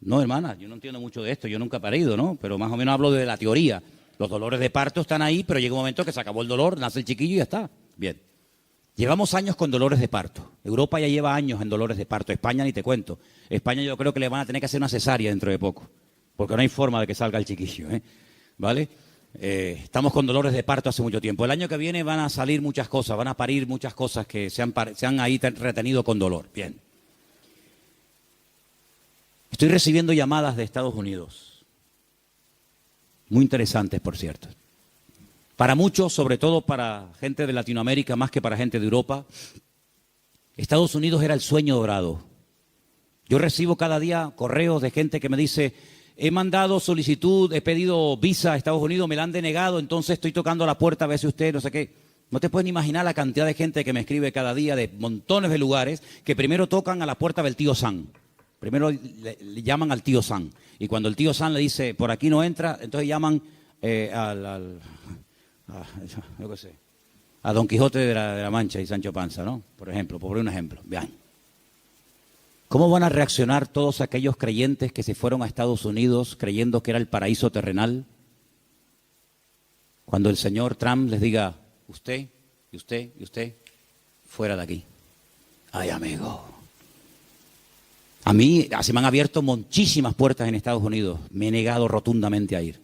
No, hermana, yo no entiendo mucho de esto, yo nunca he parido, ¿no? Pero más o menos hablo de la teoría. Los dolores de parto están ahí, pero llega un momento que se acabó el dolor, nace el chiquillo y ya está. Bien. Llevamos años con dolores de parto. Europa ya lleva años en dolores de parto. España ni te cuento. España yo creo que le van a tener que hacer una cesárea dentro de poco. Porque no hay forma de que salga el chiquillo, ¿eh? ¿Vale? Estamos con dolores de parto hace mucho tiempo. El año que viene van a salir muchas cosas, van a parir muchas cosas que se han ahí retenido con dolor. Bien. Estoy recibiendo llamadas de Estados Unidos. Muy interesantes, por cierto. Para muchos, sobre todo para gente de Latinoamérica, más que para gente de Europa, Estados Unidos era el sueño dorado. Yo recibo cada día correos de gente que me dice, he mandado solicitud, he pedido visa a Estados Unidos, me la han denegado, entonces estoy tocando la puerta a ver si usted, no sé qué. No te puedes ni imaginar la cantidad de gente que me escribe cada día de montones de lugares que primero tocan a la puerta del tío Sam. Primero le llaman al tío Sam. Y cuando el tío Sam le dice, por aquí no entra, entonces llaman yo qué sé, a Don Quijote de la Mancha y Sancho Panza, ¿no? Por ejemplo, por un ejemplo. Vean. ¿Cómo van a reaccionar todos aquellos creyentes que se fueron a Estados Unidos creyendo que era el paraíso terrenal? Cuando el señor Trump les diga, usted, y usted, y usted, fuera de aquí. Ay, amigo. A mí se me han abierto muchísimas puertas en Estados Unidos. Me he negado rotundamente a ir.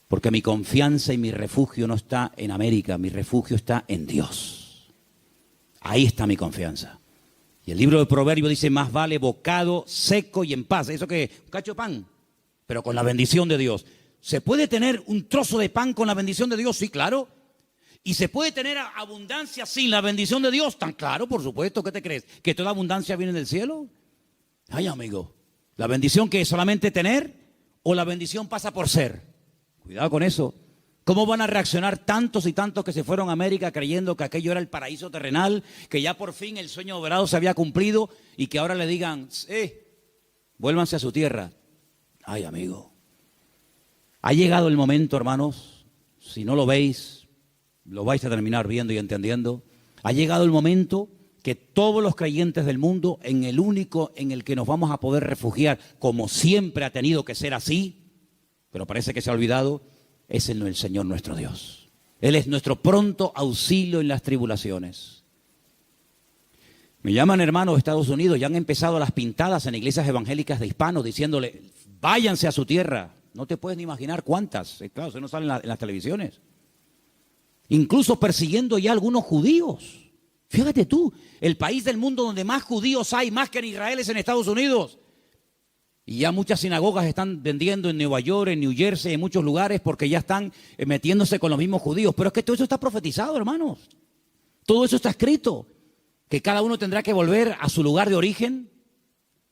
Porque mi confianza y mi refugio no está en América, mi refugio está en Dios. Ahí está mi confianza. Y el libro de Proverbios dice, más vale bocado seco y en paz. ¿Eso qué? Un cacho de pan, pero con la bendición de Dios. ¿Se puede tener un trozo de pan con la bendición de Dios? Sí, claro. ¿Y se puede tener abundancia sin la bendición de Dios? Tan claro, por supuesto. ¿Qué te crees? ¿Que toda abundancia viene del cielo? Ay, amigo. ¿La bendición que es solamente tener o la bendición pasa por ser? Cuidado con eso. ¿Cómo van a reaccionar tantos y tantos que se fueron a América creyendo que aquello era el paraíso terrenal, que ya por fin el sueño dorado se había cumplido y que ahora le digan, vuélvanse a su tierra? Ay, amigo. Ha llegado el momento, hermanos, si no lo veis, lo vais a terminar viendo y entendiendo. Ha llegado el momento que todos los creyentes del mundo, en el único en el que nos vamos a poder refugiar, como siempre ha tenido que ser así, pero parece que se ha olvidado, es en el Señor nuestro Dios. Él es nuestro pronto auxilio en las tribulaciones. Me llaman hermanos de Estados Unidos, ya han empezado las pintadas en iglesias evangélicas de hispanos diciéndole, váyanse a su tierra. No te puedes ni imaginar cuántas. Claro, eso no sale en las televisiones. Incluso persiguiendo ya a algunos judíos. Fíjate tú, el país del mundo donde más judíos hay, más que en Israel, es en Estados Unidos. Y ya muchas sinagogas están vendiendo en Nueva York, en New Jersey, en muchos lugares, porque ya están metiéndose con los mismos judíos. Pero es que todo eso está profetizado, hermanos. Todo eso está escrito. Que cada uno tendrá que volver a su lugar de origen.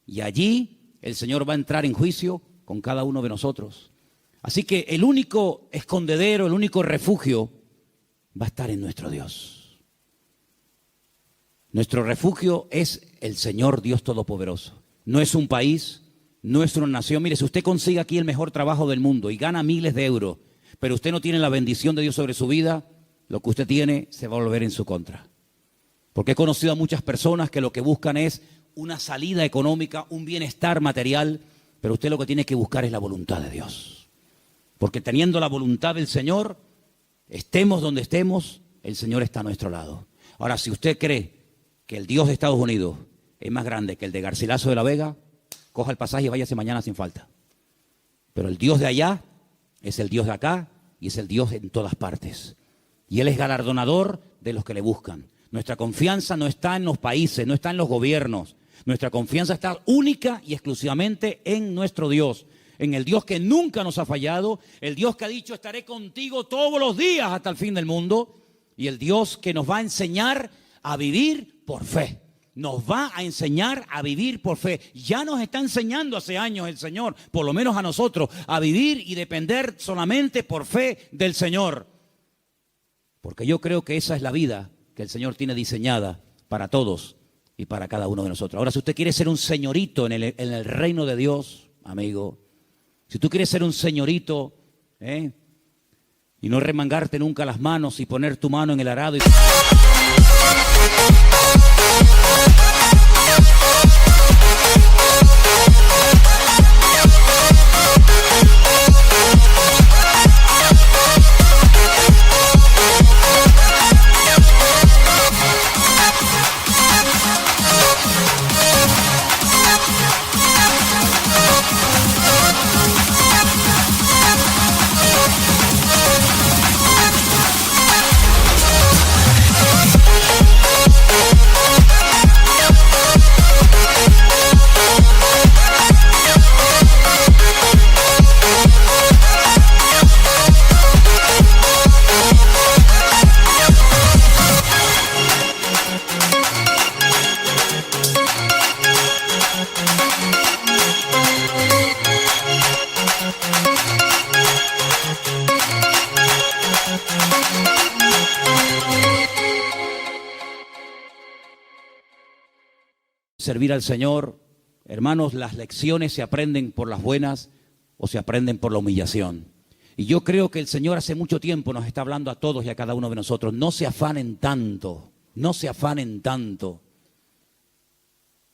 Y allí el Señor va a entrar en juicio con cada uno de nosotros. Así que el único escondedero, el único refugio va a estar en nuestro Dios. Nuestro refugio es el Señor Dios Todopoderoso. No es un país. No es una nación. Mire, si usted consigue aquí el mejor trabajo del mundo y gana miles de euros, pero usted no tiene la bendición de Dios sobre su vida, lo que usted tiene se va a volver en su contra. Porque he conocido a muchas personas que lo que buscan es una salida económica, un bienestar material, pero usted lo que tiene que buscar es la voluntad de Dios. Porque teniendo la voluntad del Señor, estemos donde estemos, el Señor está a nuestro lado. Ahora, si usted cree que el Dios de Estados Unidos es más grande que el de Garcilaso de la Vega, coja el pasaje y váyase mañana sin falta. Pero el Dios de allá Es el Dios de acá y es el Dios en todas partes. Y Él es galardonador de los que le buscan. Nuestra confianza no está en los países, no está en los gobiernos. Nuestra confianza está única y exclusivamente en nuestro Dios. En el Dios que nunca nos ha fallado. El Dios que ha dicho, estaré contigo todos los días hasta el fin del mundo. Y el Dios que nos va a enseñar a vivir por fe. Nos va a enseñar a vivir por fe. Ya nos está enseñando hace años el Señor, por lo menos a nosotros, a vivir y depender solamente por fe del Señor. Porque yo creo que esa es la vida que el Señor tiene diseñada para todos y para cada uno de nosotros. Ahora, si usted quiere ser un señorito en el reino de Dios, amigo, si tú quieres ser un señorito, y no remangarte nunca las manos y poner tu mano en el arado servir al Señor. Hermanos, las lecciones se aprenden por las buenas o se aprenden por la humillación. Y yo creo que el Señor hace mucho tiempo nos está hablando a todos y a cada uno de nosotros. No se afanen tanto, no se afanen tanto.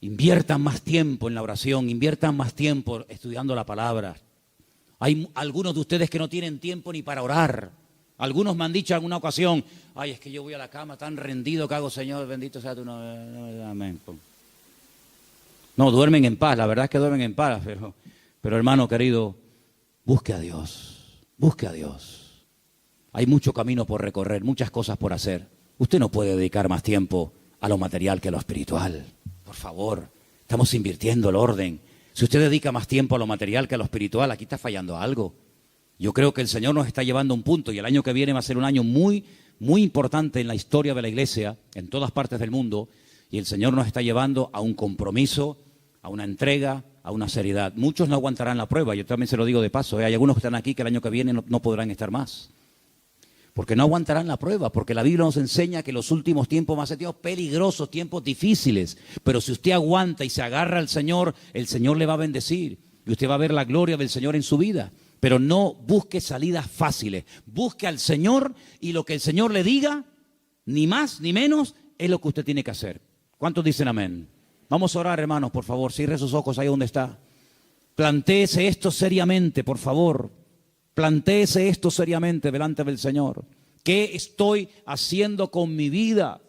Inviertan más tiempo en la oración, inviertan más tiempo estudiando la palabra. Hay algunos de ustedes que no tienen tiempo ni para orar. Algunos me han dicho en alguna ocasión, ay, es que yo voy a la cama tan rendido que hago, Señor, bendito sea tu nombre. Amén. No, duermen en paz, la verdad es que duermen en paz, pero hermano querido, busque a Dios, busque a Dios. Hay mucho camino por recorrer, muchas cosas por hacer. Usted no puede dedicar más tiempo a lo material que a lo espiritual. Por favor, estamos invirtiendo el orden. Si usted dedica más tiempo a lo material que a lo espiritual, aquí está fallando algo. Yo creo que el Señor nos está llevando a un punto y el año que viene va a ser un año muy, muy importante en la historia de la iglesia, en todas partes del mundo, y el Señor nos está llevando a un compromiso, a una entrega, a una seriedad. Muchos no aguantarán la prueba, yo también se lo digo de paso, hay algunos que están aquí que el año que viene no podrán estar más, porque no aguantarán la prueba, porque la Biblia nos enseña que los últimos tiempos van a ser tiempos peligrosos, tiempos difíciles, pero si usted aguanta y se agarra al Señor, el Señor le va a bendecir, y usted va a ver la gloria del Señor en su vida, pero no busque salidas fáciles, busque al Señor y lo que el Señor le diga, ni más ni menos, es lo que usted tiene que hacer. ¿Cuántos dicen amén? Vamos a orar, hermanos, por favor, cierre sus ojos ahí donde está. Plantéese esto seriamente, por favor. Plantéese esto seriamente delante del Señor. ¿Qué estoy haciendo con mi vida?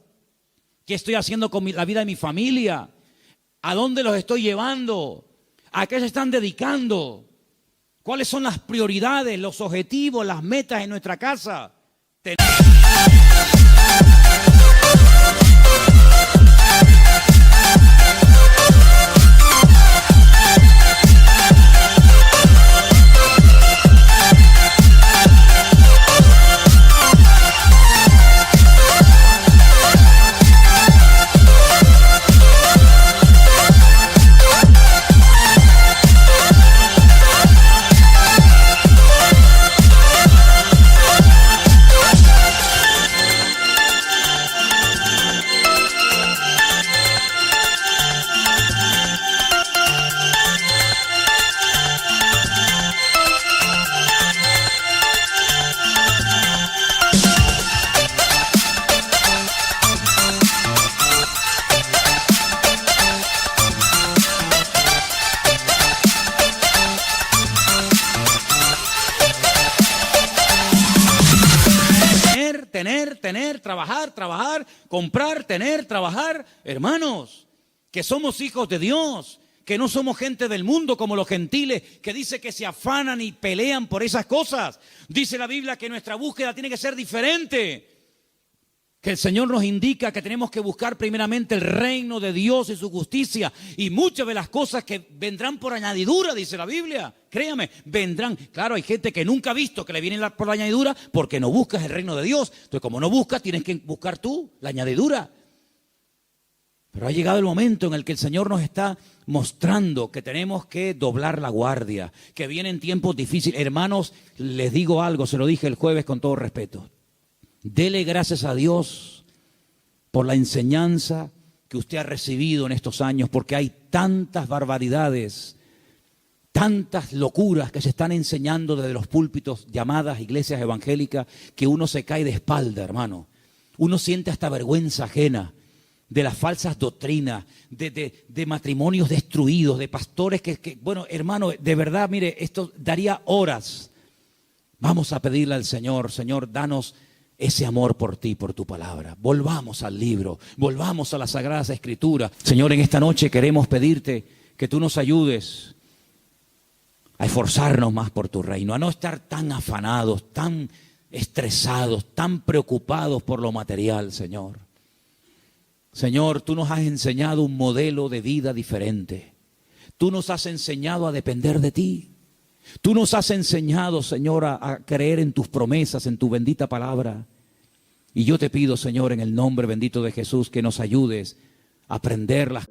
¿Qué estoy haciendo con la vida de mi familia? ¿A dónde los estoy llevando? ¿A qué se están dedicando? ¿Cuáles son las prioridades, los objetivos, las metas en nuestra casa? trabajar, comprar, tener, trabajar. Hermanos, que somos hijos de Dios, que no somos gente del mundo como los gentiles, que dice que se afanan y pelean por esas cosas. Dice la Biblia que nuestra búsqueda tiene que ser diferente. Que el Señor nos indica que tenemos que buscar primeramente el reino de Dios y su justicia. Y muchas de las cosas que vendrán por añadidura, dice la Biblia. Créame, vendrán. Claro, hay gente que nunca ha visto que le vienen por la añadidura porque no buscas el reino de Dios. Entonces, como no buscas, tienes que buscar tú la añadidura. Pero ha llegado el momento en el que el Señor nos está mostrando que tenemos que doblar la guardia, que vienen tiempos difíciles. Hermanos, les digo algo, se lo dije el jueves con todo respeto. Dele gracias a Dios por la enseñanza que usted ha recibido en estos años, porque hay tantas barbaridades, tantas locuras que se están enseñando desde los púlpitos llamadas iglesias evangélicas, que uno se cae de espalda, hermano. Uno siente hasta vergüenza ajena de las falsas doctrinas, de matrimonios destruidos, de pastores que, bueno, hermano, de verdad, mire, esto daría horas. Vamos a pedirle al Señor, Señor, danos ese amor por ti, por tu palabra. Volvamos al libro, volvamos a las Sagradas Escrituras. Señor, en esta noche queremos pedirte que tú nos ayudes a esforzarnos más por tu reino, a no estar tan afanados, tan estresados, tan preocupados por lo material, Señor. Señor, tú nos has enseñado un modelo de vida diferente. Tú nos has enseñado a depender de ti. Tú nos has enseñado, Señor, a creer en tus promesas, en tu bendita palabra. Y yo te pido, Señor, en el nombre bendito de Jesús, que nos ayudes a aprenderlas.